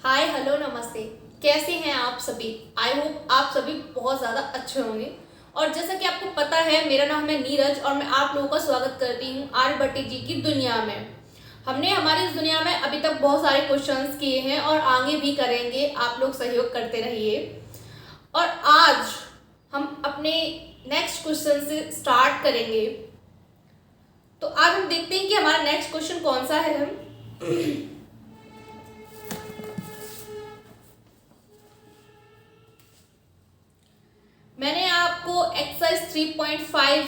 Hi hello नमस्ते। कैसे हैं आप सभी? आई होप आप सभी बहुत ज़्यादा अच्छे होंगे। और जैसा कि आपको पता है, मेरा नाम है नीरज और मैं आप लोगों का स्वागत करती हूँ आर्यभट्ट जी की दुनिया में। हमने हमारी इस दुनिया में अभी तक बहुत सारे क्वेश्चंस किए हैं और आगे भी करेंगे। आप लोग सहयोग करते रहिए। और आज हम अपने नेक्स्ट क्वेश्चन से स्टार्ट करेंगे। तो आज हम देखते हैं कि हमारा नेक्स्ट क्वेश्चन कौन सा है। मैंने आपको एक्सरसाइज 3.5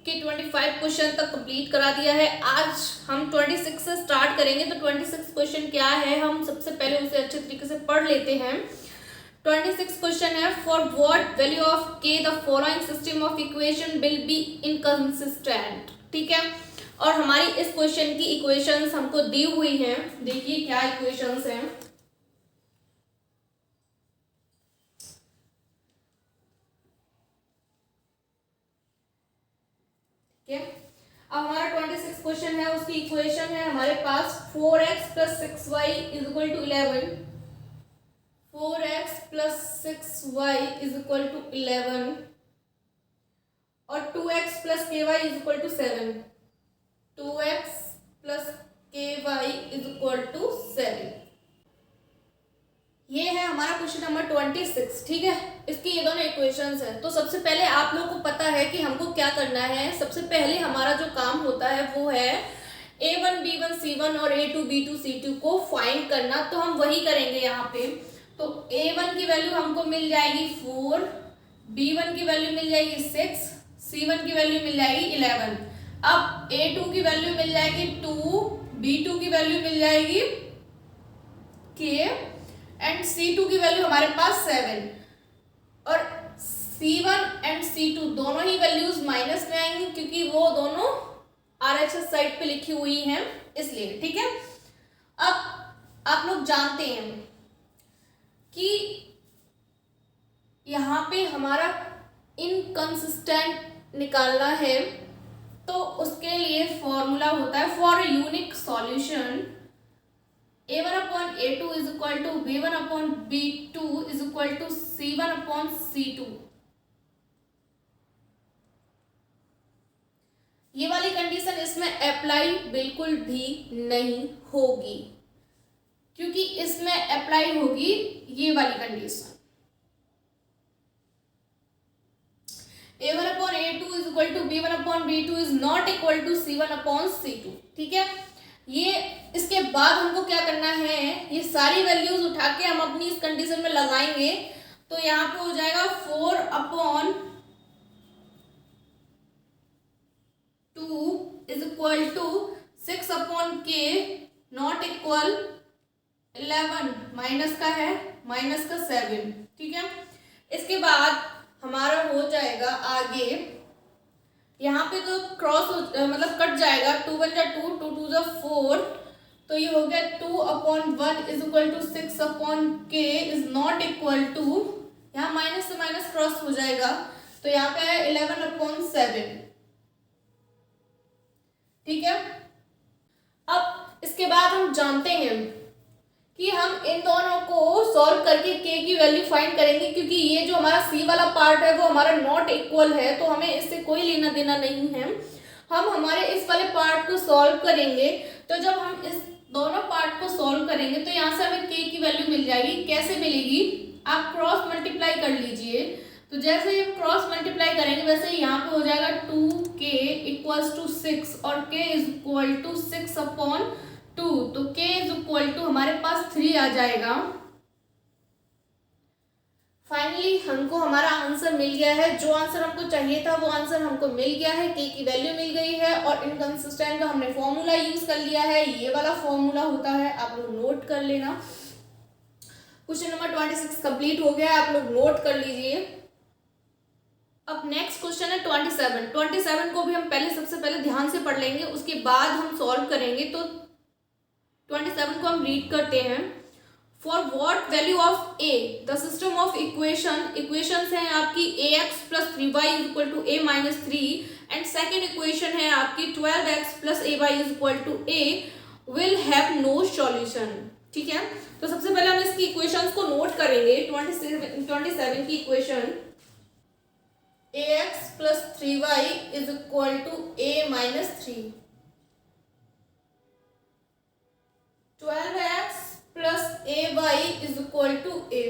के 25 क्वेश्चन तक कंप्लीट करा दिया है। आज हम 26 से स्टार्ट करेंगे। तो 26 क्वेश्चन क्या है, हम सबसे पहले उसे अच्छे तरीके से पढ़ लेते हैं। 26 क्वेश्चन है, फॉर व्हाट वैल्यू ऑफ के the following system of equation will be inconsistent. ठीक है, और हमारी इस क्वेश्चन की इक्वेशंस हमको दी हुई हैं। देखिए क्या इक्वेशंस हैं। अब हमारा 26 क्वेश्चन है, उसकी इक्वेशन है हमारे पास 4x plus 6y is equal to 11। 4x plus 6y is equal to 11 और 2x plus ky is equal to 7। 2x plus ky is equal to 7। ये है हमारा क्वेश्चन नंबर 26। ठीक है, इसकी ये दोनों इक्वेशंस हैं। तो सबसे पहले आप लोगों को पता है कि हमको क्या करना है। सबसे पहले हमारा जो काम होता है वो है a1 b1 c1 और a2 b2 c2 को फाइंड करना। तो हम वही करेंगे यहाँ पे। तो a1 की वैल्यू हमको मिल जाएगी 4, b1 की वैल्यू मिल जाएगी 6, c1 की वैल्यू मिल जाएगी 11। अब a2 की वैल्यू मिल जाएगी 2, b2 की वैल्यू मिल जाएगी k एंड C2 की वैल्यू हमारे पास 7 और C1 एंड C2 दोनों ही वैल्यूज माइनस में आएंगी क्योंकि वो दोनों RHS साइड पे लिखी हुई हैं, इसलिए। ठीक है, अब आप लोग जानते हैं कि यहाँ पे हमारा इनकंसिस्टेंट निकालना है। तो उसके लिए फॉर्मूला होता है for unique solution a1 upon a2 is equal to b1 upon b2 is equal to c1 upon c2। ये वाली कंडीशन इसमें अप्लाई बिल्कुल भी नहीं होगी क्योंकि इसमें अप्लाई होगी ये वाली condition a1 upon a2 is equal to b1 upon b2 is not equal to c1 upon c2। ठीक है, ये इसके बाद हमको क्या करना है, ये सारी वैल्यूज उठा के हम अपनी इस कंडीशन में लगाएंगे। तो यहाँ पे हो जाएगा 4 upon 2 is equal to 6 upon k not equal 11 minus का है, माइनस का 7। ठीक है, इसके बाद हमारा हो जाएगा आगे, यहाँ पे तो क्रॉस मतलब कट जाएगा। 2 1 जा 2, 2 2 जा 4। तो ये हो गया 2 upon 1 is equal to 6 upon k is not equal to, यहाँ माइनस से माइनस क्रॉस हो जाएगा तो यहाँ पे है 11 अपॉन 7। ठीक है, अब इसके बाद हम जानते हैं कि हम इन दोनों को सॉल्व करके k की वैल्यू फाइंड करेंगे क्योंकि ये जो हमारा c वाला पार्ट है वो हमारा नॉट इक्वल है, तो हमें इससे कोई लेना देना नहीं है। हम हमारे इस वाले पार्ट को सॉल्व करेंगे। तो जब हम इस दोनों पार्ट को सॉल्व करेंगे तो यहाँ से हमें k की वैल्यू मिल जाएगी। कैसे मिलेगी, आप क्रॉस मल्टीप्लाई कर लीजिए। तो जैसे ही हम क्रॉस मल्टीप्लाई करेंगे वैसे यहाँ पे हो जाएगा 2k इक्वल्स टू 6 और k is equal to 6 upon 2। तो k इज इक्वल टू हमारे पास 3 आ जाएगा। फाइनली हमको हमारा आंसर मिल गया है। जो आंसर हमको चाहिए था वो आंसर हमको मिल गया है। k की वैल्यू मिल गई है और इनकंसिस्टेंट का हमने फॉर्मूला यूज कर लिया है। ये वाला फॉर्मूला होता है, आप लोग नोट कर लेना। क्वेश्चन नंबर 26 कंप्लीट हो गया है, आप लोग नोट कर लीजिए। अब नेक्स्ट क्वेश्चन है 27। 27 को भी हम पहले सबसे पहले ध्यान से पढ़ लेंगे, उसके बाद हम सॉल्व करेंगे। तो 27 को हम रीड करते हैं। For what value of a the system of equations है आपकी ax plus 3y is equal to a minus 3 and second equation है आपकी 12x plus ay is equal to a will have no solution. ठीक है, तो सबसे पहले हम इस करेंगे 27 की equation ax plus 3y is equal to a minus 3, 12x plus ay is equal to a।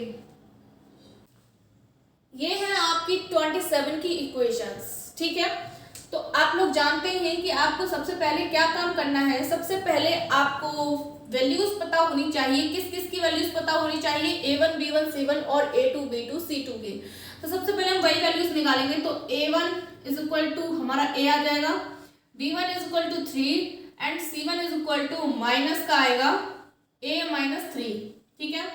ये है आपकी 27 की इक्वेशंस, ठीक है। तो आप लोग जानते हैं कि आपको सबसे पहले क्या काम करना है। सबसे पहले आपको वैल्यूज पता होनी चाहिए, किस किस की वैल्यूज पता होनी चाहिए, a1 b1 c1 और a2 b2 c2 की। तो सबसे पहले हम वही वैल्यूज निकालेंगे। तो a1 इज इक्वल टू हमारा a आ जाएगा, b1 is equal to 3 and c1 is equal to minus का आएगा a माइनस 3, ठीक है।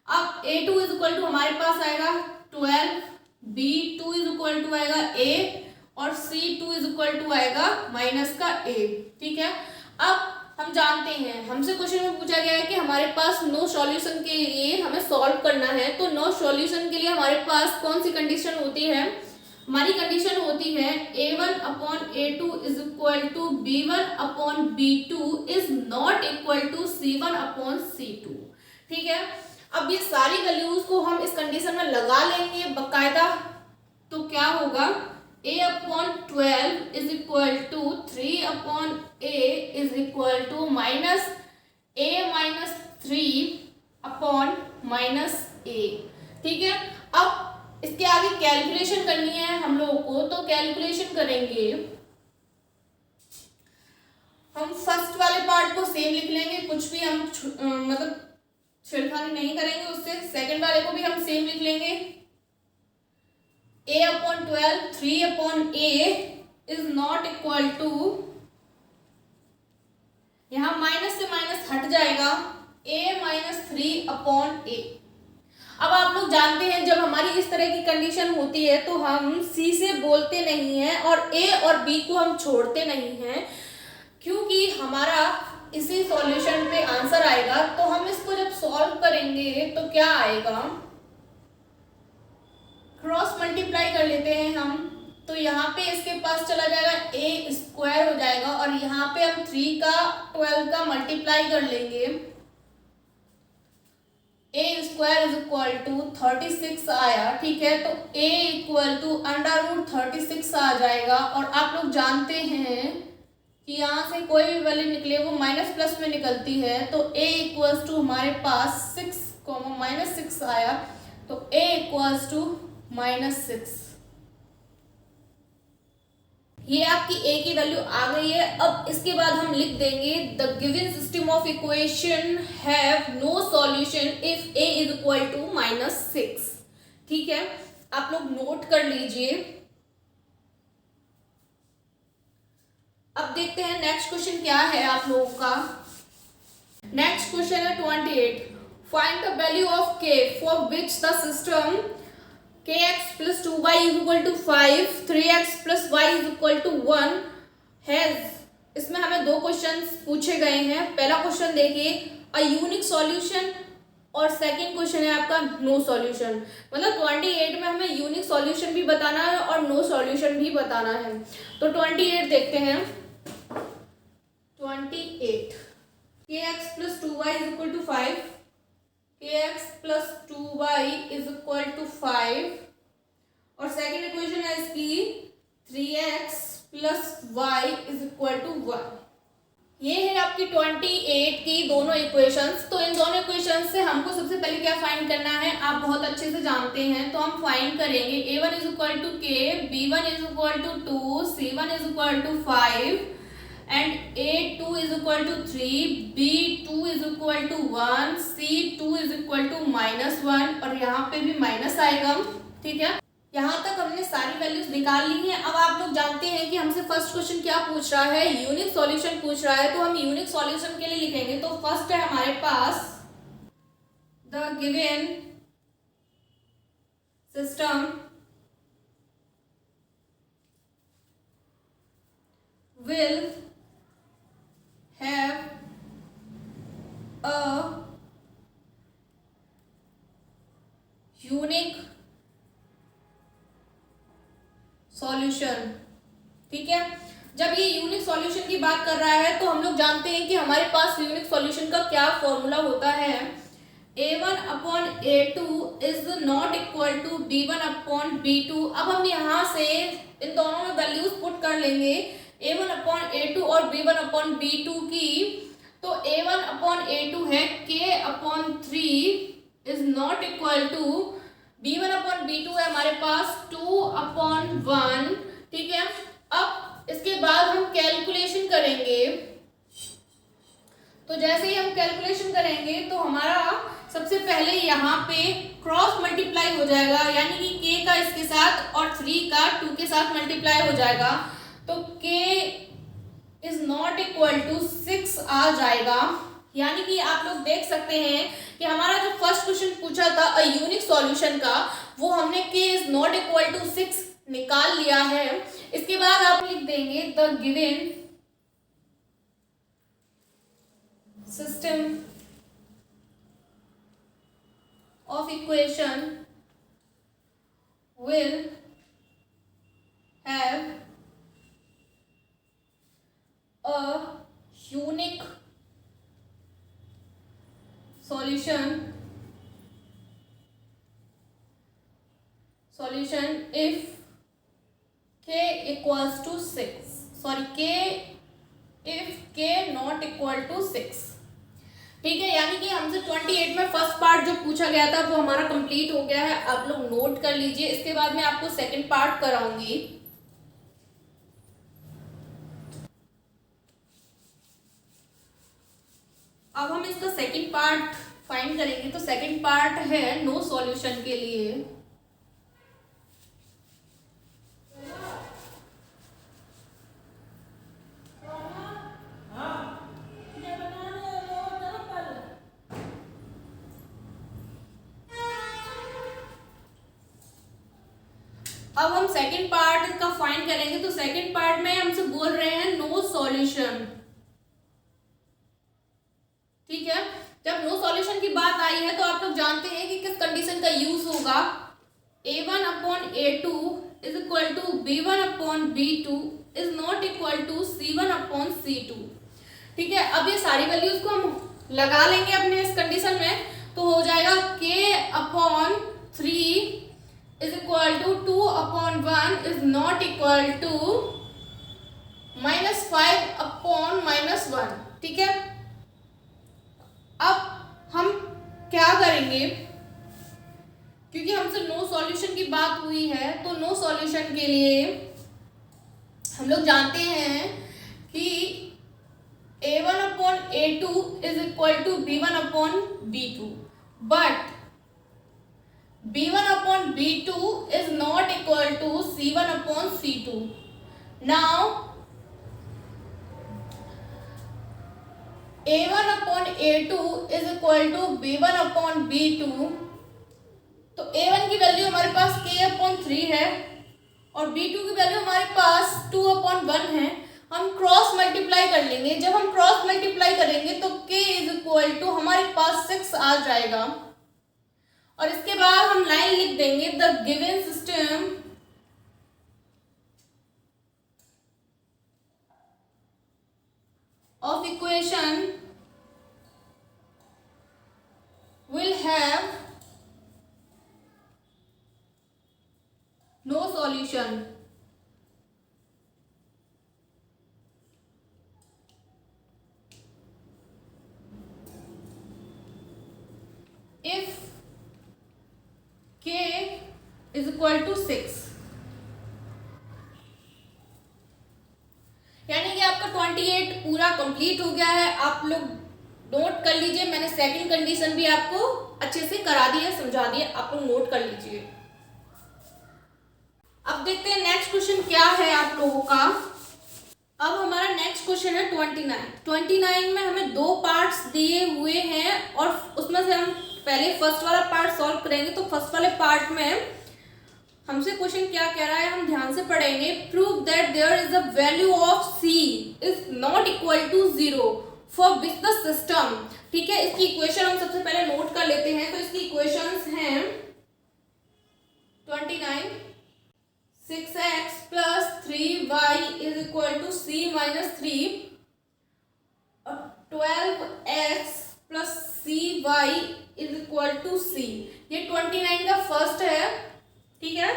अब a2 इज इक्वल टू हमारे पास आएगा 12, b2 इज इक्वल टू आएगा a और c2 इज इक्वल टू आएगा माइनस का a, ठीक है। अब हम जानते हैं, हमसे क्वेश्चन में पूछा गया है कि हमारे पास नो सॉल्यूशन के लिए हमें सॉल्व करना है। तो नो सॉल्यूशन के लिए हमारे पास कौन सी कंडीशन होती है? हमारी कंडीशन होती है a1 upon a2 is equal to b1 upon b2 is not equal to c1 upon c2, ठीक है। अब ये सारी वैल्यूज को हम इस कंडीशन में लगा लेंगे बकायदा। तो क्या होगा, a upon 12 is equal to 3 upon a is equal to minus a minus 3 upon minus a, ठीक है। अब इसके आगे कैलकुलेशन करनी है हम लोगों को, तो कैलकुलेशन करेंगे हम फर्स्ट वाले पार्ट को सेम लिख लेंगे, कुछ भी हम मतलब छेड़खानी नहीं करेंगे उससे। सेकंड वाले को भी हम सेम लिख लेंगे, a upon 12 3 upon a is not equal to, यहां माइनस से माइनस हट जाएगा, a माइनस 3 अपॉन a। अब आप लोग जानते हैं जब हमारी इस तरह की कंडीशन होती है तो हम c से बोलते नहीं हैं और a और b को हम छोड़ते नहीं हैं, क्योंकि हमारा इसी सॉल्यूशन पे आंसर आएगा। तो हम इसको जब सॉल्व करेंगे तो क्या आएगा, क्रॉस मल्टीप्लाई कर लेते हैं हम। तो यहाँ पे इसके पास चला जाएगा a स्क्वायर हो जाएगा और यहाँ पे हम 3 का 12 का मल्टीप्लाई कर लेंगे, a square is equal to 36 आया, ठीक है। तो a equal to under root 36 आ जाएगा। और आप लोग जानते हैं कि यहाँ से कोई भी वैल्यू निकले वो माइनस प्लस में निकलती है। तो a इक्वल्स टू हमारे पास 6 माइनस 6 आया, तो a इक्वल्स टू माइनस 6। ये आपकी a की वैल्यू आ गई है। अब इसके बाद हम लिख देंगे the given system of equation have no solution if a is equal to minus 6, ठीक है। आप लोग नोट कर लीजिए। अब देखते हैं नेक्स्ट क्वेश्चन क्या है आप लोगों का। नेक्स्ट क्वेश्चन है 28, find the value of k for which the system kx plus 2y is equal to 5, 3x plus y is equal to 1 has. इसमें हमें दो क्वेश्चंस पूछे गए हैं। पहला क्वेश्चन देखिए, अ यूनिक सॉल्यूशन, और सेकंड क्वेश्चन है आपका नो सॉल्यूशन। मतलब 28 में हमें यूनिक सॉल्यूशन भी बताना है और नो सॉल्यूशन भी बताना है। तो 28 देखते हैं। 28 kx plus 2y is equal to 5, kx plus 2y is equal to 5 और सेकेंड इक्वेशन है इसकी 3x plus y is equal to 1। ये है आपकी 28 की दोनों इक्वेशंस। तो इन दोनों इक्वेशंस से हमको सबसे पहले क्या फाइंड करना है, आप बहुत अच्छे से जानते हैं। तो हम फाइंड करेंगे a1 is equal to k, b1 is equal to 2, c1 is equal to 5 and a2 is equal to 3, b2 is equal to 1, c2 is equal to -1 और यहाँ पे भी माइनस आएगा, ठीक है। यहाँ तक हमने सारी वैल्यूज निकाल ली हैं। अब आप लोग जानते हैं कि हमसे फर्स्ट क्वेश्चन क्या पूछ रहा है, यूनिक सॉल्यूशन पूछ रहा है। तो हम यूनिक सॉल्यूशन के लिए लिखेंगे। तो फर्स्ट है हमारे पास the given system will have a unique solution, ठीक है। जब ये यूनिक सॉल्यूशन की बात कर रहा है तो हम लोग जानते हैं कि हमारे पास यूनिक सॉल्यूशन का क्या फॉर्मूला होता है। A1/A2 is not equal to B1/B2। अब हम यहाँ से इन दोनों में वैल्यूज पुट कर लेंगे A1/A2 और B1/B2 की। तो A1/A2 है K/3 is not equal to B1/B2 है हमारे पास 2/1। ठीक है, अब इसके बाद हम कैलकुलेशन करेंगे। तो जैसे ही हम कैलकुलेशन करेंगे तो हमारा सबसे पहले यहाँ पे क्रॉस मल्टीप्लाई हो जाएगा, यानी कि k का इसके साथ और 3 का 2 के साथ मल्टीप्लाई हो जाएगा। तो k is not equal to 6 आ जाएगा। यानी कि आप लोग देख सकते हैं कि हमारा जो फर्स्ट क्वेश्चन पूछा था अ यूनिक सॉल्यूशन का, वो हमने k is not equal to 6 निकाल लिया है। इसके बाद आप लिख देंगे the given system of equation will have a unique solution if k equals to 6, if k not equal to 6। ठीक है, यानी कि हमसे 28 में फर्स्ट पार्ट जो पूछा गया था वो हमारा कंप्लीट हो गया है। आप लोग नोट कर लीजिए, इसके बाद मैं आपको सेकंड पार्ट कराऊंगी। अब हम इसका सेकंड पार्ट फाइंड करेंगे। तो सेकंड पार्ट है नो सॉल्यूशन के लिए। अब हम सेकंड पार्ट का फाइंड करेंगे। तो सेकंड पार्ट में हमसे बोल रहे हैं नो सॉल्यूशन। ठीक है, जब नो सॉल्यूशन की बात आई है तो आप लोग जानते हैं कि किस कंडीशन का यूज होगा। A1/A2 is equal to B1/B2 is not equal to C1/C2। ठीक है, अब ये सारी वैल्यूज को हम लगा लेंगे अपने इस कंडीशन में, तो हो जाएगा K/3 is equal to 2/1 is not equal to -5/-1। ठीक है, अब हम क्या करेंगे, क्योंकि हमसे नो सॉल्यूशन की बात हुई है तो नो सॉल्यूशन के लिए हम लोग जानते हैं कि A1/A2 is equal to B1/B2, but B1/B2 is not equal to C1/C2। Now A1/A2 is equal to B1/B2। तो A1 की वैल्यू हमारे पास K/3 है और B2 की वैल्यू हमारे पास 2/1 है। हम क्रॉस मल्टीप्लाई कर लेंगे। जब हम क्रॉस मल्टीप्लाई करेंगे तो K इज इक्वल टू हमारे पास 6 आ जाएगा और इसके बाद हम लाइन लिख देंगे the given system of equation will have no solution if k is equal to 6। यानी कि आपका 28 पूरा कंप्लीट हो गया है। आप लोग नोट कर लीजिए, मैंने सेकंड कंडीशन भी आपको अच्छे से करा दी है, समझा दी है, आप लोग नोट कर लीजिए। अब देखते हैं नेक्स्ट क्वेश्चन क्या है आप लोगों का। अब हमारा नेक्स्ट क्वेश्चन है 29 में हमें दो पार्ट्स दिए हुए हैं और उसमें से हम पहले फर्स्ट वाला पार्ट सॉल्व करेंगे। तो फर्स्ट वाले पार्ट में हमसे क्वेश्चन क्या कह रहा है, हम ध्यान से पढ़ेंगे। Prove that there is a value of c is not equal to 0 for which the system. ठीक है, इसकी इक्वेशन हम सबसे पहले नोट कर लेते हैं। तो इसकी इक्वेशंस हैं 29 6x plus 3y is equal to c minus 3 और 12x plus cy is equal equal to C. ये 29 का फर्स्ट है, ठीक है।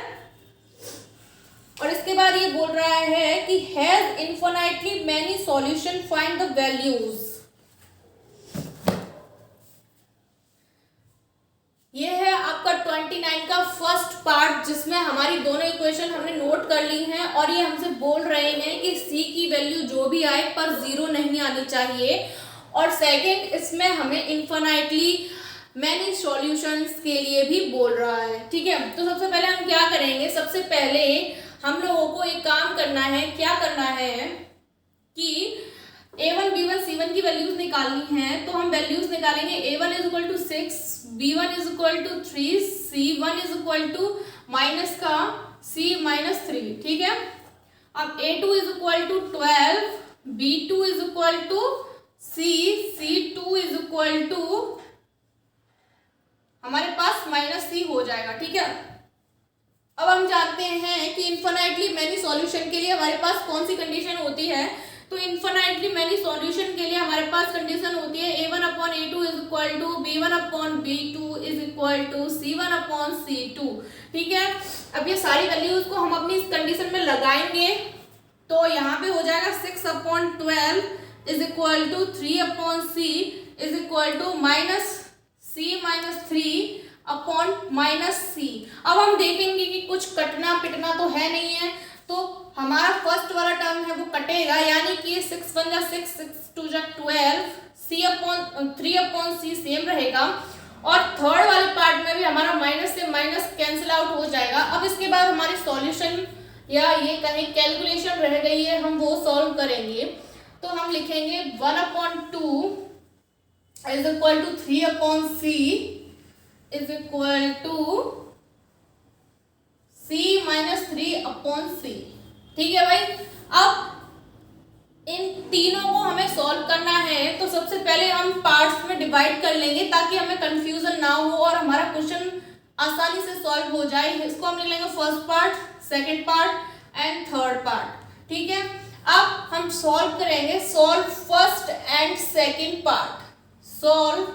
और इसके बाद ये बोल रहा है कि has infinitely many solution, find the values. ये है आपका 29 का फर्स्ट पार्ट, जिसमें हमारी दोनों इक्वेशन हमने नोट कर ली हैं और ये हमसे बोल रहे हैं कि c की वैल्यू जो भी आए पर 0 नहीं आनी चाहिए। और सेकंड, इसमें हमें इन्फिनिटली मैनी सॉल्यूशंस के लिए भी बोल रहा है, ठीक है। तो सबसे पहले हम क्या करेंगे, सबसे पहले हम लोगों को एक काम करना है। क्या करना है कि a1 b1 c1 की वैल्यूज निकालनी है। तो हम वैल्यूज निकालेंगे। a1 is equal to 6, b1 is equal to 3, c1 is equal to minus का c माइनस 3, ठीक है। अब a2 is equal to 12, b2 is equal to c, c2 is equal to हमारे पास माइनस c हो जाएगा, ठीक है। अब हम जानते हैं कि इन्फिनिटली मैनी सॉल्यूशन के लिए हमारे पास कौन सी कंडीशन होती है। तो इन्फिनिटली मैनी सॉल्यूशन के लिए हमारे पास कंडीशन होती है a1 upon a2 is equal to b1 upon b2 is equal to c1 upon c2, ठीक है। अब ये सारी वैल्यूज को हम अपनी इस कंडीशन में लगाएंगे। तो यहाँ पे हो जाएगा 6 upon 12 is equal to 3 upon c is equal to minus c minus 3 upon minus c। अब हम देखेंगे कि कुछ कटना पिटना तो है नहीं है, तो हमारा फर्स्ट वाला टर्म है वो कटेगा, यानी कि 6 1 जा 6, 6 2 जा 12, c upon 3 upon c same रहेगा। और थर्ड वाले पार्ट में भी हमारा माइनस से माइनस कैंसिल आउट हो जाएगा। अब इसके बाद हमारी सॉल्यूशन या ये कहीं कैलकुलेशन रह गई है, हम वो सॉल्व करेंगे। तो हम लिखेंगे 1 upon 2 is equal to 3 upon c is equal to c minus 3 upon c, ठीक है भाई। अब इन तीनों को हमें सॉल्व करना है। तो सबसे पहले हम पार्ट्स में डिवाइड कर लेंगे ताकि हमें कंफ्यूजन ना हो और हमारा क्वेश्चन आसानी से सॉल्व हो जाए। इसको हम लिख लेंगे first part, second part and third part, ठीक है। अब हम सॉल्व करेंगे। Solve first and second part, solve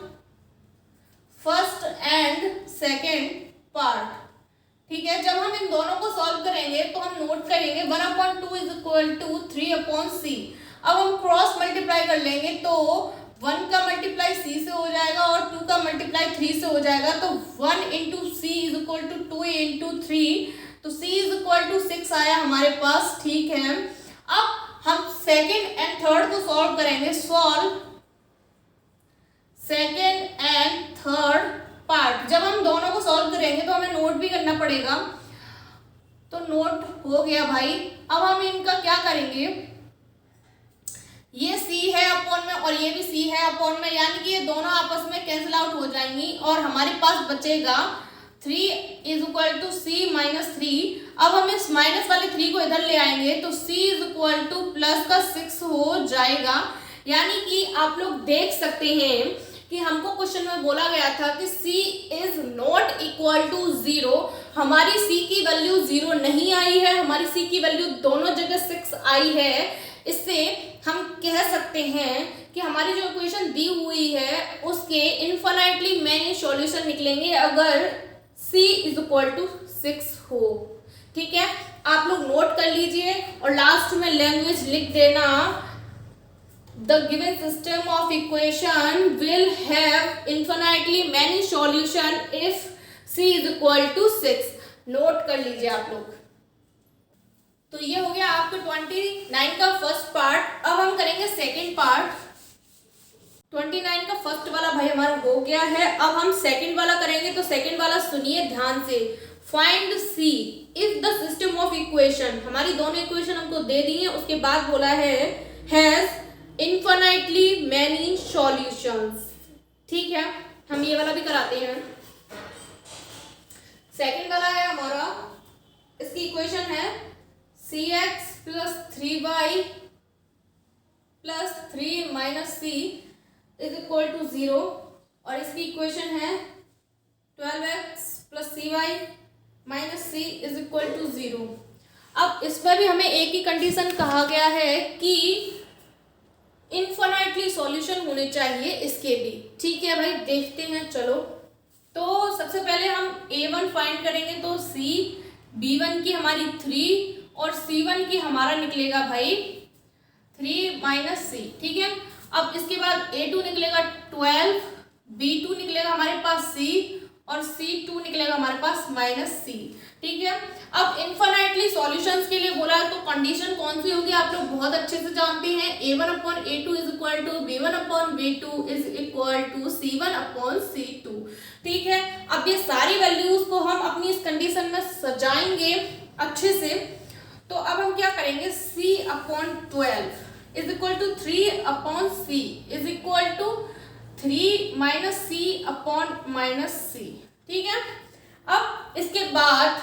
first and second part, ठीक है। जब हम इन दोनों को सॉल्व करेंगे तो हम नोट करेंगे 1 upon 2 is equal to 3 upon c। अब हम क्रॉस मल्टीप्लाई कर लेंगे तो 1 का मल्टीप्लाई c से हो जाएगा और 2 का मल्टीप्लाई 3 से हो जाएगा। तो 1 into c is equal to 2 into 3, तो c इज इक्वल टू 6 आया हमारे पास, ठीक है। अब हम सेकेंड एंड थर्ड को सॉल्व करेंगे। Solve second and third part. जब हम दोनों को सॉल्व करेंगे तो हमें नोट भी करना पड़ेगा। तो नोट हो गया भाई। अब हम इनका क्या करेंगे, ये c है अपॉन में और ये भी c है अपॉन में, यानी कि ये दोनों आपस में कैंसिल आउट हो जाएंगी और हमारे पास बचेगा 3 is equal to c minus 3। अब हम इस माइनस वाले 3 को इधर ले आएंगे तो c is equal two plus का 6 हो जाएगा। यानी कि आप लोग देख सकते हैं कि हमको क्वेश्चन में बोला गया था कि c is not equal to 0। हमारी c की वैल्यू 0 नहीं आई है, हमारी c की वैल्यू दोनों जगह 6 आई है। इससे हम कह सकते हैं कि हमारी जो इक्वेशन दी हुई है उसके इन्फिनिटली मैनी सॉल्यूशन निकलेंगे अगर c इज इक्वल टू 6 हो, ठीक है। आप लोग नोट कर लीजिए और लास्ट में लैंग्वेज लिख देना। The given system of equation will have infinitely many solution if c is equal to 6। Note कर लीजिए आप लोग। तो ये हो गया आपका 29 का फर्स्ट पार्ट। अब हम करेंगे सेकंड पार्ट। 29 का फर्स्ट वाला भाई हमारा हो गया है। अब हम सेकंड वाला करेंगे। तो सेकंड वाला सुनिए ध्यान से। Find c if the system of equation, हमारी दोनों इक्वेशन हमको दे दी है, उसके बाद बोला है has infinitely many solutions, ठीक है। हम ये वाला भी कराते हैं। सेकंड वाला है हमारा, इसकी इक्वेशन है cx plus 3y plus 3 minus c is equal to 0 और इसकी इक्वेशन है 12x plus cy minus c is equal to 0। अब इसमें भी हमें एक ही कंडीशन कहा गया है कि इन्फिनिटली सॉल्यूशन होने चाहिए इसके भी, ठीक है भाई। देखते हैं चलो। तो सबसे पहले हम A1 फाइंड करेंगे, तो C, B1 की हमारी 3 और C1 की हमारा निकलेगा भाई 3 माइनस C, ठीक है। अब इसके बाद A2 निकलेगा 12, B2 निकलेगा हमारे पास C और C2 निकलेगा हमारे पास माइनस C, ठीक है। अब इनफाइनाइटली सॉल्यूशंस के लिए बोला है तो कंडीशन कौन सी होगी आप लोग बहुत अच्छे से जानते हैं, A1/A2 is equal to B1/B2 is equal to C1/C2, ठीक है। अब ये सारी वैल्यूज को हम अपनी इस कंडीशन में सजाएंगे अच्छे से। तो अब हम क्या करेंगे, C/12 is equal to 3/C is equal to 3 minus C/-C, ठीक है। अब इसके बाद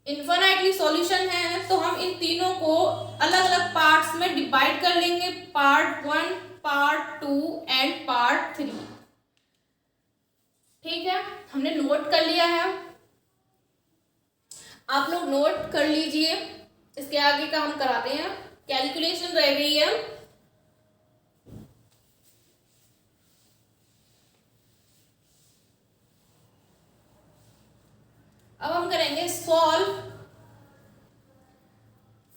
इनफाइनाइटली सॉल्यूशन है तो हम इन तीनों को अलग अलग पार्ट्स में डिवाइड कर लेंगे, पार्ट 1, पार्ट 2 एंड पार्ट 3, ठीक है। हमने नोट कर लिया है, आप लोग नोट कर लीजिए। इसके आगे का हम कराते हैं, कैलकुलेशन रह गई है। अब हम करेंगे सॉल्व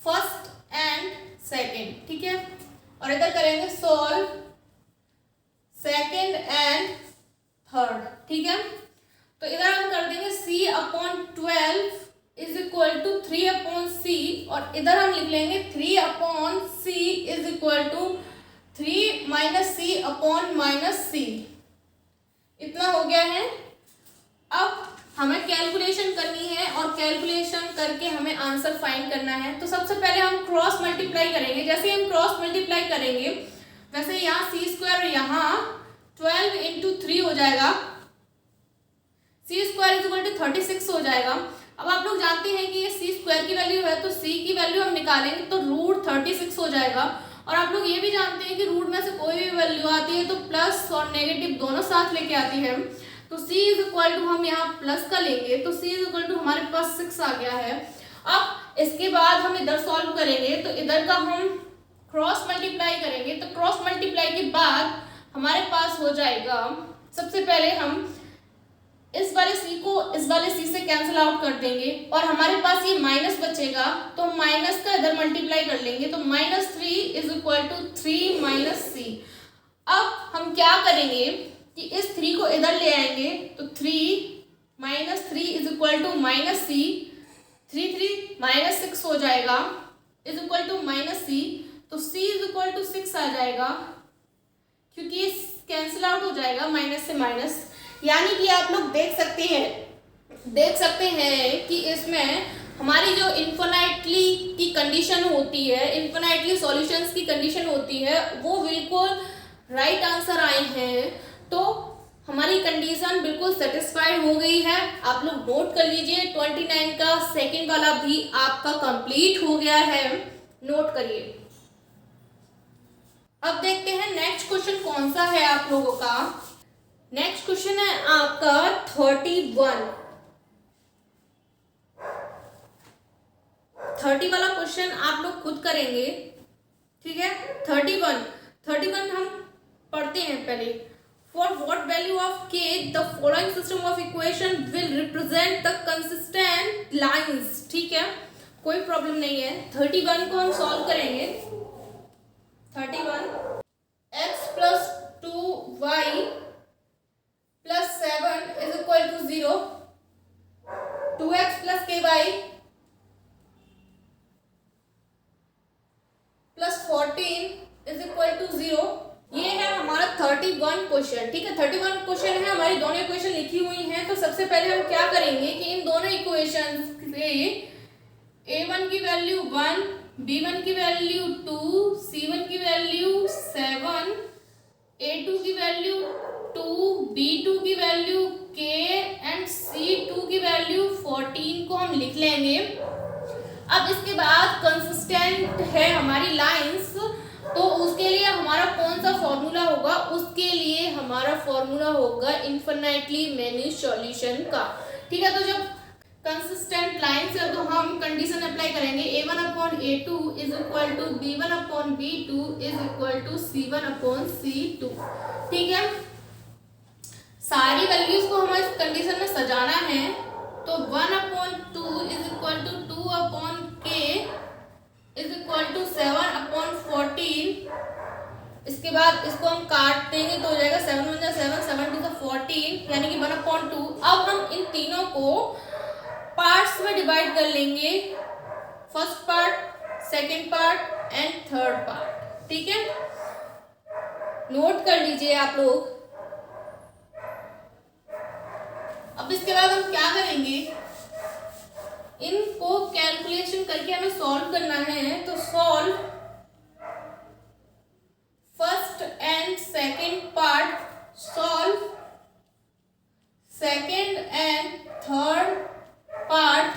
फर्स्ट एंड सेकंड, ठीक है, और इधर करेंगे सॉल्व सेकंड एंड थर्ड, ठीक है। तो इधर हम कर देंगे C/12 is equal to 3/C और इधर हम लिख लेंगे 3/C is equal to 3 minus C/-C, इतना हो गया है। अब हमें कैलकुलेशन करनी है और कैलकुलेशन करके हमें आंसर फाइंड करना है। तो सबसे पहले हम क्रॉस मल्टीप्लाई करेंगे, जैसे हम क्रॉस मल्टीप्लाई करेंगे वैसे यहाँ C² यहाँ 12 इंटू 3 हो जाएगा, C² इज इक्वल टू 36 हो जाएगा। अब आप लोग जानते हैं कि ये C² की वैल्यू है तो C की वैल्यू हम निकालेंगे तो रूट 36 हो जाएगा। और आप लोग ये भी जानते हैं कि रूट में से कोई भी वैल्यू आती है तो प्लस और नेगेटिव दोनों साथ लेके आती है। तो C इज इक्वल टू हम यहाँ प्लस का लेंगे तो C इज इक्वल टू हमारे पास 6 आ गया है। अब इसके बाद हम इधर सॉल्व करेंगे तो इधर का हम क्रॉस मल्टीप्लाई करेंगे, तो क्रॉस मल्टीप्लाई के बाद हमारे पास हो जाएगा, सबसे पहले हम इस वाले C को इस वाले C से कैंसिल आउट कर देंगे और हमारे पास ये माइनस बचेगा तो माइनस का इधर मल्टीप्लाई कर लेंगे तो -3 is equal to 3 minus C। अब हम क्या करेंगे कि इस 3 को इधर ले आएंगे तो 3 minus 3 is equal to -C, 3 -6 हो जाएगा इज इक्वल टू -C, तो C इज इक्वल टू 6 आ जाएगा क्योंकि ये कैंसिल आउट हो जाएगा माइनस से माइनस। यानी कि आप लोग देख सकते हैं कि इसमें हमारी जो इन्फिनिटली की कंडीशन होती है, इन्फिनिटली सॉल्यूशंस की कंडीशन होती है, वो बिल्कुल राइट आंसर आए हैं। तो हमारी कंडीशन बिल्कुल सेटिस्फाइड हो गई है। आप लोग नोट कर लीजिए 29 का सेकंड वाला भी आपका कंप्लीट हो गया है, नोट करिए। अब देखते हैं नेक्स्ट क्वेश्चन कौन सा है आप लोगों का। नेक्स्ट क्वेश्चन है आपका 31। 30 वाला क्वेश्चन आप लोग खुद करेंगे, ठीक है। 31 हम पढ़ते हैं पहले। For what value of k the following system of equation will represent the consistent lines, ठीक है, कोई प्रॉब्लम नहीं है। 31 को हम सॉल्व करेंगे। 31 x plus 2y plus 7 is equal to 0, 2x plus ky plus 14 is equal to 0। ये है हमारा 31 क्वेश्चन, ठीक है। 31 क्वेश्चन है, हमारी दोनों इक्वेशन लिखी हुई हैं। तो सबसे पहले हम क्या करेंगे कि इन दोनों इक्वेशन से a1 की वैल्यू 1, b1 की वैल्यू 2, c1 की वैल्यू 7, a2 की वैल्यू 2, b2 की वैल्यू k एंड c2 की वैल्यू 14 को हम लिख लेंगे। अब इसके बाद कंसिस्टेंट है हमारी लाइंस, तो उसके लिए हमारा कौन सा फॉर्मूला होगा, उसके लिए हमारा फॉर्मूला होगा इन्फिनिटली मेनी सॉल्यूशन का, ठीक है। तो जब कंसिस्टेंट लाइंस है तो हम कंडीशन अप्लाई करेंगे a1/a2 is equal to b1/b2 is equal to c1/c2, ठीक है। सारी वैल्यूज को हमें इस कंडीशन में सजाना है, तो 1/2 is equal to 2/k is equal to 7/14। इसके बाद इसको हम काट देंगे तो हो जाएगा 7 1 7 7 2 14, यानी कि 1/2। अब हम इन तीनों को पार्ट्स में डिवाइड कर लेंगे, first part, second part and third part. ठीक है, नोट कर लीजिए आप लोग। अब इसके बाद हम क्या करेंगे, इनको कैलकुलेशन करके हमें सॉल्व करना है। तो solve first and second part, solve second and third part.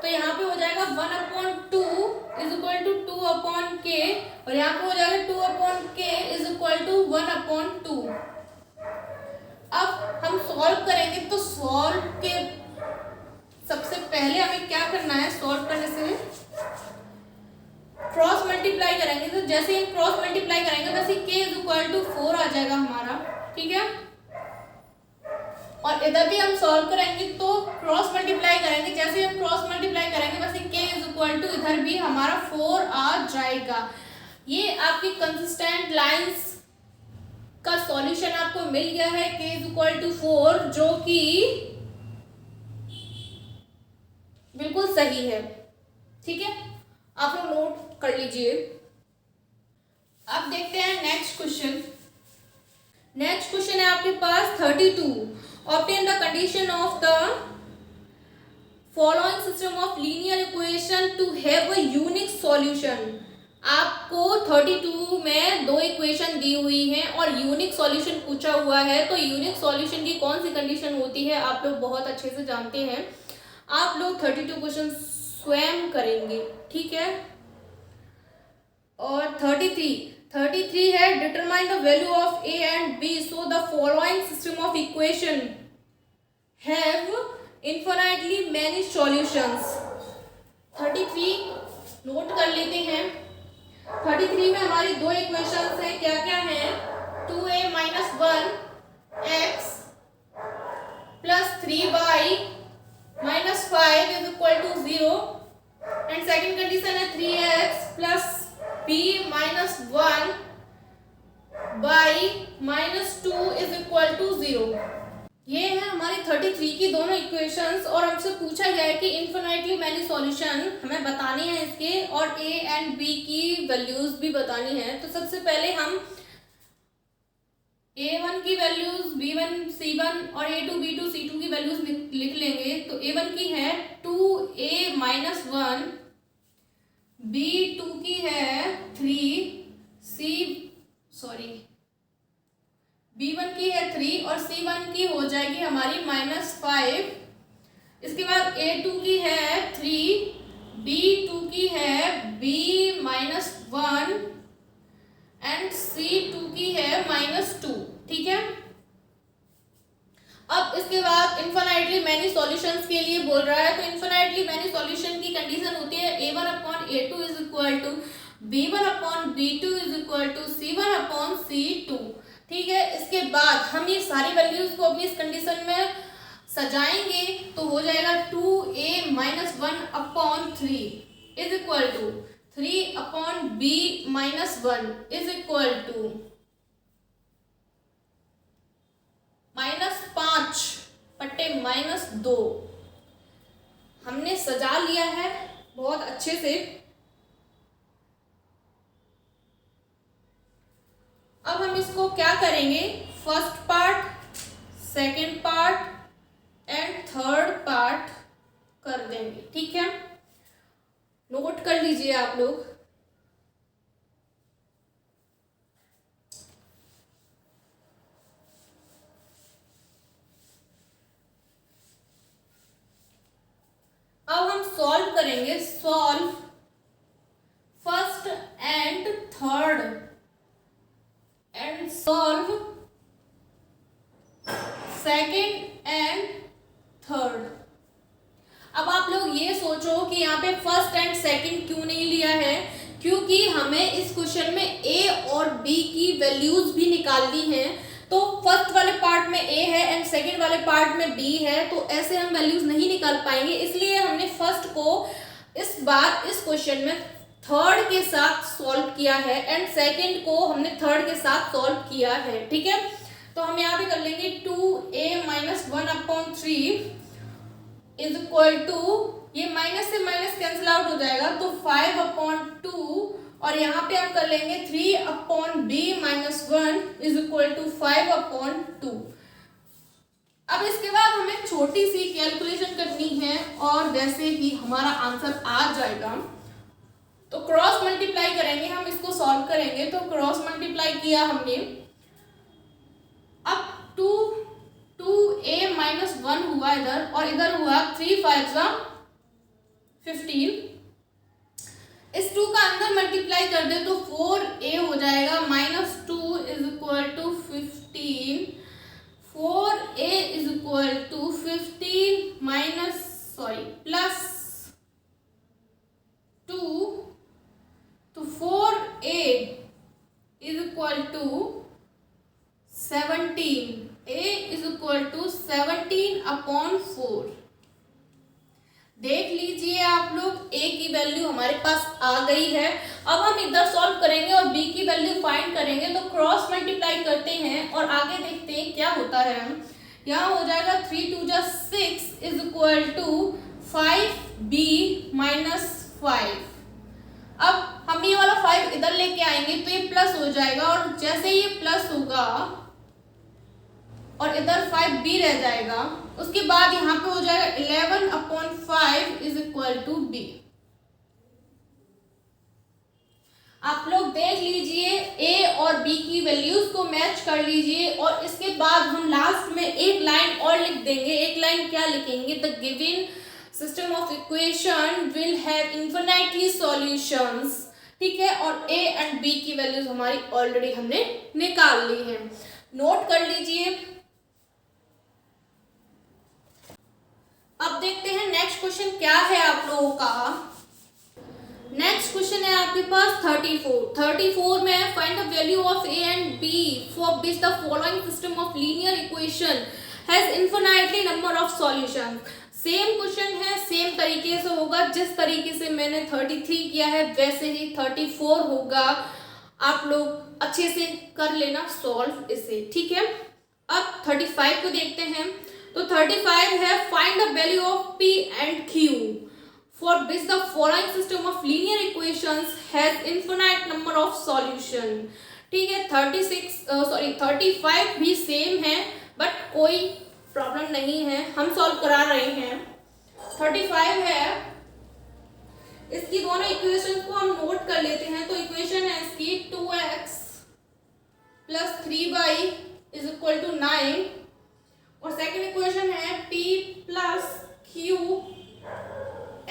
तो यहाँ पे हो जाएगा 1/2 इज इक्वल टू 2/k और यहाँ पे हो जाएगा 2/k इज इक्वल टू 1/2। अब हम सॉल्व करेंगे, तो सॉल्व के सबसे पहले हमें क्या करना है, सॉल्व करने से क्रॉस मल्टीप्लाई करेंगे। तो जैसे हम क्रॉस मल्टीप्लाई करेंगे वैसे k इज इक्वल टू 4 आ जाएगा हमारा। ठीक है, और इधर भी हम सॉल्व करेंगे तो क्रॉस मल्टीप्लाई करेंगे, जैसे हम क्रॉस मल्टीप्लाई करेंगे वैसे k इज इक्वल टू इधर भी हमारा 4 आ जाएगा। ये आपकी कंसिस्टेंट लाइंस का सॉल्यूशन आपको मिल गया है, k इज इक्वल टू 4, जो कि बिल्कुल सही है। ठीक है, आप लोग नोट कर लीजिए। अब देखते हैं नेक्स्ट क्वेश्चन। नेक्स्ट क्वेश्चन है आपके पास 32। Obtain the condition of the following system of linear equation two have a unique solution. आपको 32 में दो इक्वेशन दी हुई हैं और यूनिक सॉल्यूशन पूछा हुआ है। तो यूनिक सॉल्यूशन की कौन सी कंडीशन होती है आप लोग बहुत अच्छे से जानते हैं। आप लोग 32 क्वेश्चन स्वयं करेंगे। ठीक है, और 33 है determine the value of a and b so the following system of equation have infinitely many solutions. 33 note कर लेते हैं। 33 में हमारी दो इक्वेशंस हैं, क्या क्या हैं, 2a - 1x plus 3y - 5 is equal to 0 and second condition है 3x plus b - 1 y - 2 is equal to 0। ये है हमारी 33 की दोनों इक्वेशंस और हमसे पूछा गया है कि इनफिनिटली मैनी सॉल्यूशन हमें बताने हैं इसके, और a एंड b की वैल्यूज भी बतानी है। तो सबसे पहले हम a1 की वैल्यूज b1 c1 और a2 b2 c2 की वैल्यूज लिख लेंगे। तो a1 की है 2a - 1, b2 की है 3 b1 की है 3 और c1 की हो जाएगी हमारी -5। इसके बाद a2 की है 3, b2 की है b - 1 एंड c2 की है -2। ठीक है, अब इसके बाद इनफिनिटली मैनी सॉल्यूशंस के लिए बोल रहा है। तो इनफिनिटली मैनी सॉल्यूशन की कंडीशन होती है a1/a2 is equal to b1/b2 is equal to c1/c2। ठीक है, इसके बाद हम ये सारी वैल्यूज को अपनी इस कंडीशन में सजाएंगे तो हो जाएगा 2a - 1/3 is equal to 3/b - 1 is equal to -5/-2। हमने सजा लिया है बहुत अच्छे से। अब हम इसको क्या करेंगे, first part, second part and third part कर देंगे। ठीक है, नोट कर लीजिए आप लोग। अब हम सॉल्व करेंगे, solve first and third and solve second and third. अब आप लोग ये सोचो कि यहाँ पे फर्स्ट एंड सेकंड क्यों नहीं लिया है, क्योंकि हमें इस क्वेश्चन में ए और बी की वैल्यूज भी निकालनी है। तो फर्स्ट वाले पार्ट में ए है एंड सेकंड वाले पार्ट में बी है, तो ऐसे हम वैल्यूज नहीं निकाल पाएंगे, इसलिए हमने फर्स्ट को इस बार इस क्वेश्चन में थर्ड के साथ सॉल्व किया है एंड सेकंड को हमने थर्ड के साथ सॉल्व किया है। ठीक है, तो हम यहाँ पे कर लेंगे 2a minus 1/3 is equal to, ये माइनस से माइनस कैंसिल आउट हो जाएगा तो 5/2, और यहाँ पे हम कर लेंगे 3/b minus 1 is equal to 5/2। अब इसके बाद हमें छोटी सी कैलकुलेशन करनी है और वैसे ही हमारा आंसर आ जाएगा। तो क्रॉस मल्टीप्लाई करेंगे, हम इसको सॉल्व करेंगे। तो क्रॉस मल्टीप्लाई किया हमने, अब 2a माइनस 1 हुआ इधर, और इधर हुआ 3 5 15। इस 2 का अंदर मल्टीप्लाई कर दे तो 4a हो जाएगा minus 2 is equal to 15। 4a is equal to 15 minus plus 2, तो 4a is equal to 17, a is equal to 17/4। देख लीजिए आप लोग, a की वैल्यू हमारे पास आ गई है। अब हम इधर सॉल्व करेंगे और b की वैल्यू फाइंड करेंगे, तो क्रॉस मल्टीप्लाई करते हैं और आगे देखते हैं क्या होता है। यहाँ हो जाएगा 3 2 6 is equal to 5b minus 5। अब हम ये वाला 5 इधर लेके आएंगे तो ये प्लस हो जाएगा, और जैसे ये प्लस होगा और इधर 5b रह जाएगा, उसके बाद यहाँ पे हो जाएगा 11/5 इज इक्वल टू b। आप लोग देख लीजिए, a और b की वैल्यूज को मैच कर लीजिए, और इसके बाद हम लास्ट में एक लाइन और लिख देंगे। एक लाइन क्या लिखेंगे, the given system of equation will have infinitely solutions. ठीक है, और a एंड b की वैल्यूज हमारी ऑलरेडी हमने निकाल ली है, नोट कर लीजिए। अब देखते हैं नेक्स्ट क्वेश्चन क्या है आप लोगों का। नेक्स्ट क्वेश्चन है आपके पास 34 में find the value of a and b for which the following system of linear equation has infinitely number of solutions. Same question है, सेम तरीके से होगा, जिस तरीके से मैंने 33 किया है वैसे ही 34 होगा। आप लोग अच्छे से कर लेना सॉल्व इसे। ठीक है, अब 35 को देखते हैं। तो 35 है find the value of p and q for which the following system of linear equations has infinite number of solution. ठीक है, 35 भी सेम है, बट कोई प्रॉब्लम नहीं है, हम सॉल्व करा रहे हैं। 35 है, इसकी दोनों इक्वेशन को हम नोट कर लेते हैं। तो इक्वेशन है इसकी 2x plus 3y is equal to 9, और सेकेंड इक्वेशन है p plus q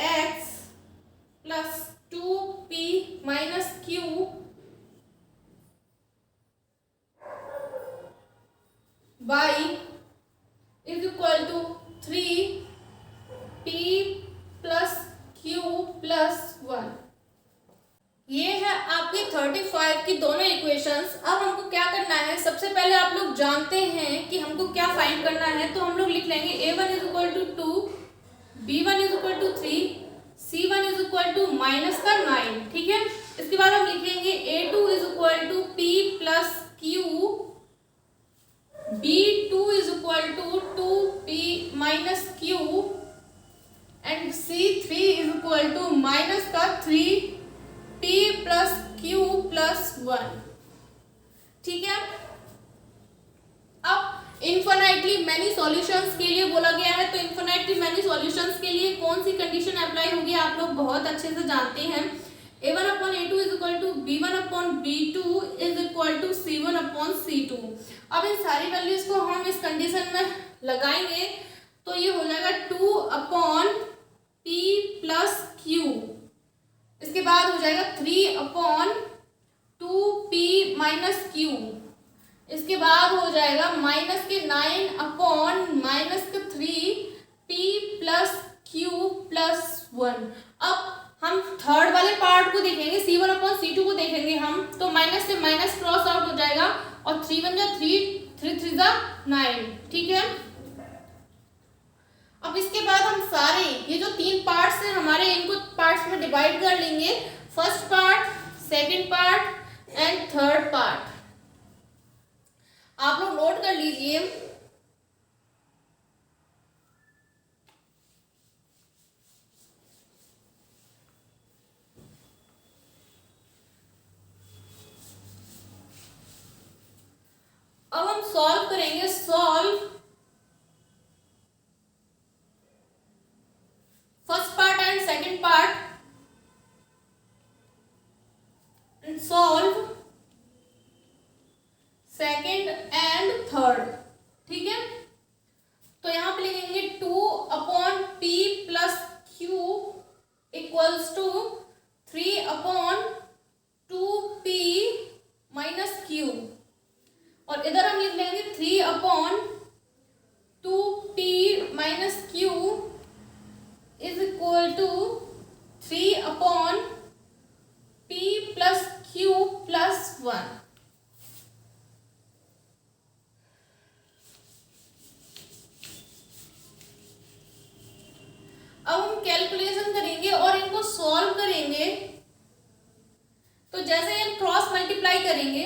x plus 2p minus q y is equal to 3p plus q plus 1। ये है आपकी 35 की दोनों इक्वेशंस। अब हमको क्या करना है, सबसे पहले आप लोग जानते हैं कि हमको क्या फाइंड करना है, तो हम लोग लिख लेंगे a1 is equal to 2, b1 is equal to 3, c1 is equal to -9। ठीक है, इसके बाद हम लिखेंगे a2 is equal to p plus q, b2 is equal to 2p minus q, and c3 is equal to -3p plus q plus 1। ठीक है, अब infinitely many solutions के लिए बोला गया है, तो इन्फिनिटली मैनी सॉल्यूशंस के लिए कौन सी कंडीशन अप्लाई होगी आप लोग बहुत अच्छे से जानते हैं। a1/a2 is equal to b1/b2 is equal to c1/c2। अब इन सारी वैल्यूज को हम इस कंडीशन में लगाएंगे तो ये हो जाएगा 2/p प्लस q, इसके बाद हो जाएगा 3/2p माइनस q, इसके बाद हो जाएगा -9/-3p प्लस q प्लस 1। अब हम थर्ड वाले पार्ट को देखेंगे, c1/c2 को देखेंगे हम, तो माइनस से माइनस क्रॉस आउट हो जाएगा, और 3 1 जा 3, 3 तीन पार्ट्स हैं हमारे, इनको पार्ट्स में डिवाइड कर लेंगे, first part, second part and third part. आप लोग नोट कर लीजिए। अब हम सॉल्व करेंगे, solve first part and second part and solve second and third. ठीक है, तो यहां पे लिखेंगे 2/p plus q equals to 3/2p minus q, और इधर हम लिख लेंगे 3/2p minus q is equal to 3/p plus q plus 1। अब हम कैलकुलेशन करेंगे और इनको सॉल्व करेंगे। तो जैसे हम क्रॉस मल्टीप्लाई करेंगे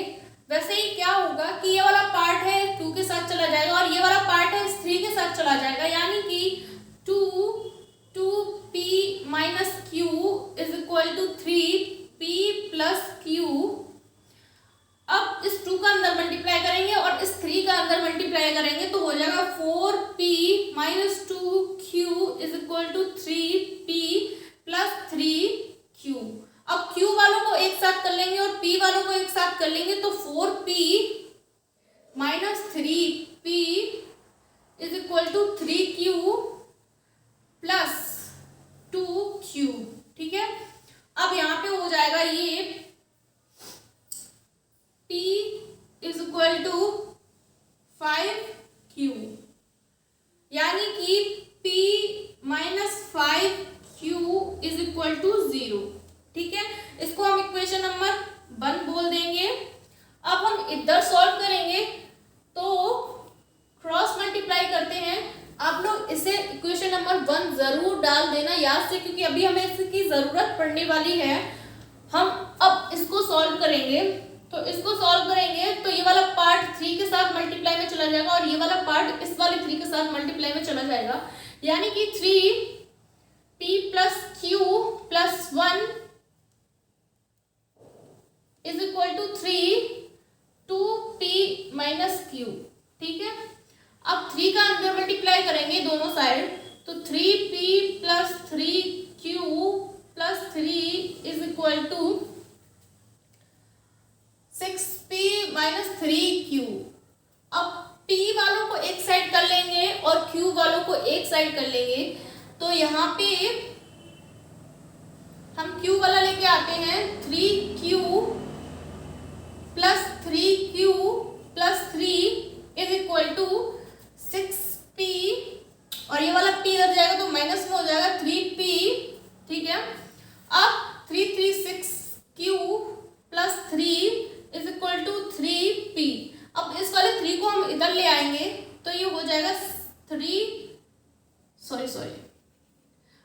वैसे ही क्या होगा कि ये वाला पार्ट है 2 के साथ चला जाएगा और ये वाला पार्ट है 3 के साथ चला जाएगा, यानी कि 2p minus q is equal to 3p plus q। अब इस 2 का अंदर मल्टीप्लाई करेंगे और इस 3 का अंदर मल्टीप्लाई करेंगे तो हो जाएगा 4p minus 2q is equal to 3p plus 3q। अब q वालों को एक साथ कर लेंगे और p वालों को एक साथ कर लेंगे तो 4p minus 3p is equal to 3q plus 2q। ठीक है, अब यहाँ पे हो जाएगा ये p is equal to 5q, यानी कि p minus 5q is equal to 0। ठीक है, इसको हम इक्वेशन नंबर 1 बोल देंगे। अब हम इधर सॉल्व करेंगे तो क्रॉस मल्टीप्लाई करते हैं। आप लोग इसे इक्वेशन नंबर 1 जरूर डाल देना याद से, क्योंकि अभी हमें इसकी जरूरत पड़ने वाली है। हम अब इसको सॉल्व करेंगे, तो इसको सॉल्व करेंगे तो ये वाला पार्ट 3 के साथ मल्टीप्लाई में चला जाएगा और ये वाला पार्ट इस वाले 3 के साथ मल्टीप्लाई में चला जाएगा, यानी कि 3p plus q plus 1 is equal to 2p minus q। ठीक है, अब 3 का अंदर मल्टीप्लाई करेंगे दोनों साइड, तो 3p plus 3q plus 3 is equal to 6p minus 3q। अब p वालों को एक साइड कर लेंगे और q वालों को एक साइड कर लेंगे, तो यहाँ पे हम q वाला लेके आते हैं 3q plus 3q plus 3 is equal to 6p, और ये वाला p इधर जाएगा तो माइनस में हो जाएगा 3p। ठीक है, अब 336q plus 3 is equal to 3p। अब इस वाले 3 को हम इधर ले आएंगे तो ये हो जाएगा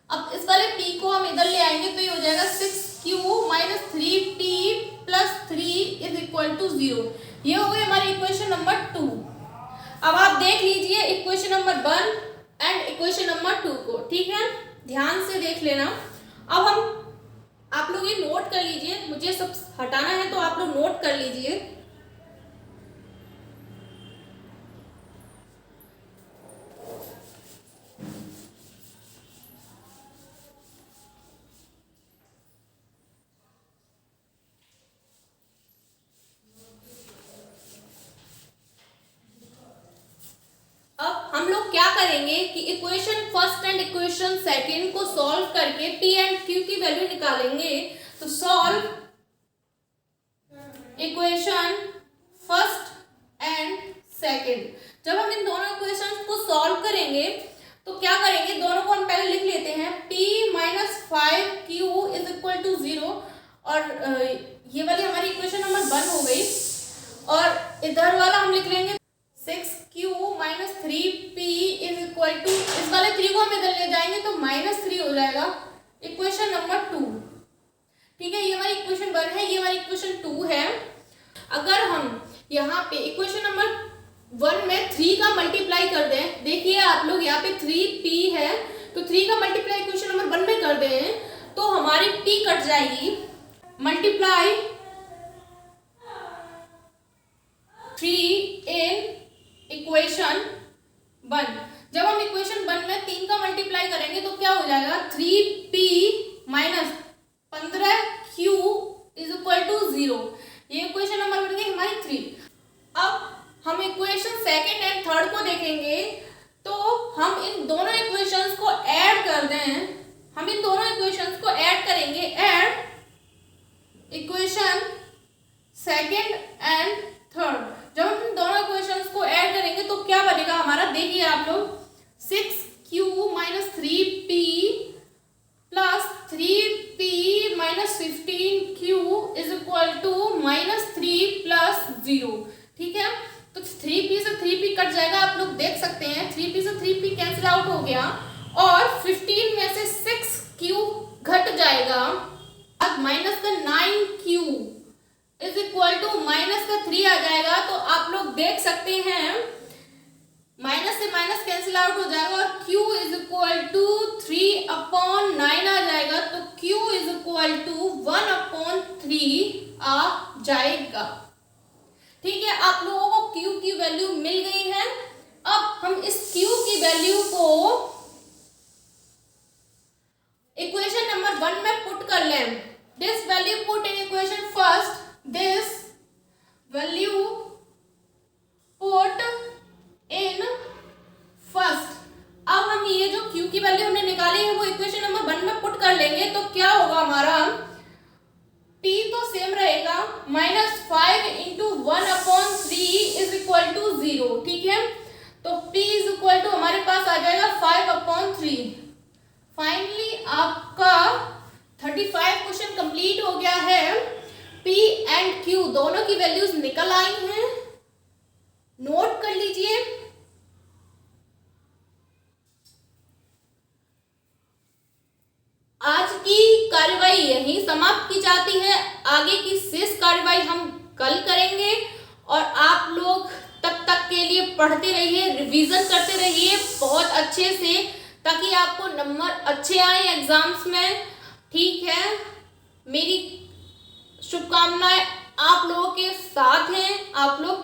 अब इस वाले p को हम इधर ले आएंगे तो ये हो जाएगा 6q minus 3p plus 3 is equal to 0। ये हो गई हमारी इक्वेशन नंबर 2। अब आप देख लीजिए equation number 1 and equation number 2 को। ठीक है, ध्यान से देख लेना। अब आप लोग ये नोट कर लीजिए, मुझे सब हटाना है तो आप लोग नोट कर लीजिए। हम लोग क्या करेंगे कि equation first and equation second को सॉल्व करके p एंड q की वैल्यू निकालेंगे। तो solve equation first and second. जब हम इन दोनों इक्वेशंस को सॉल्व करेंगे तो क्या करेंगे, दोनों को हम पहले लिख लेते हैं p minus 5q is equal to 0, और ये वाली हमारी इक्वेशन नंबर 1 हो गई। और इधर वाला हम लिख लेंगे 6q minus 3p is equal to, इस वाले 3 को हम इधर ले जाएंगे तो -3 हो जाएगा। इक्वेशन नंबर 2, ठीक है, ये हमारी इक्वेशन 1 है, ये हमारी इक्वेशन 2 है। अगर हम यहाँ पे इक्वेशन नंबर 1 में 3 का मल्टीप्लाई कर दें, देखिए आप लोग यहाँ पे 3p है तो 3 का मल्टीप्लाई इक्वेशन नंबर 1 में कर दें तो हमारी p कट जाएगी। मल्टीप्लाई 3 इन इक्वेशन 1, जब हम इक्वेशन 1 में 3 का मल्टीप्लाई करेंगे तो क्या हो जाएगा, 3p minus 15q is equal to 0। ये इक्वेशन नंबर बन गई हमारी 3। अब हम इक्वेशन सेकंड एंड थर्ड को देखेंगे तो हम इन दोनों इक्वेशंस को ऐड कर दें, हम इन दोनों इक्वेशंस को ऐड करेंगे। Add equation second and third, जब हम इन दोनों इक्वेशंस को ऐड करेंगे तो क्या बनेगा हमारा, देखिए आप लोग, 6q minus 3p plus 3p minus 15q is equal to -3 plus 0। ठीक है, तो 3p से 3p कट जाएगा, आप लोग देख सकते हैं 3p से 3p कैंसिल आउट हो गया और 15 में से 6q घट जाएगा, अब माइनस का 9q is equal to minus का 3 आ जाएगा। तो आप लोग देख सकते हैं माइनस से माइनस कैंसिल आउट हो जाएगा और q इज इक्वल टू 3/9 आ जाएगा, तो q इज इक्वल टू 1/3 आ जाएगा। ठीक है, आप लोगों को q की वैल्यू मिल गई है। अब हम इस q की वैल्यू को इक्वेशन नंबर 1 में पुट कर लें। This value put in equation first, this value put in first. अब हम ये जो q की वैल्यू हमने निकाली है वो इक्वेशन नंबर 1 में पुट कर लेंगे तो क्या होगा हमारा, p तो सेम रहेगा, -5 इंटू 1/3 इज इक्वल टू 0। ठीक है, तो p इज इक्वल टू हमारे पास आ जाएगा 5/3। फाइनली आपका 35 क्वेश्चन कंप्लीट हो गया है। p एंड q दोनों की वैल्यूज निकल आई हैं, नोट कर लीजिए। आज की कार्यवाही यहीं समाप्त की जाती है, आगे की शेष कार्यवाही हम कल करेंगे और आप लोग तब तक के लिए पढ़ते रहिए, रिवीजन करते रहिए बहुत अच्छे से, ताकि आपको नंबर अच्छे आए एग्जाम्स में। ठीक है, मेरी शुभकामनाएं आप लोगों के साथ हैं, आप लोग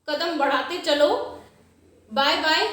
कदम बढ़ाते चलो। Bye bye.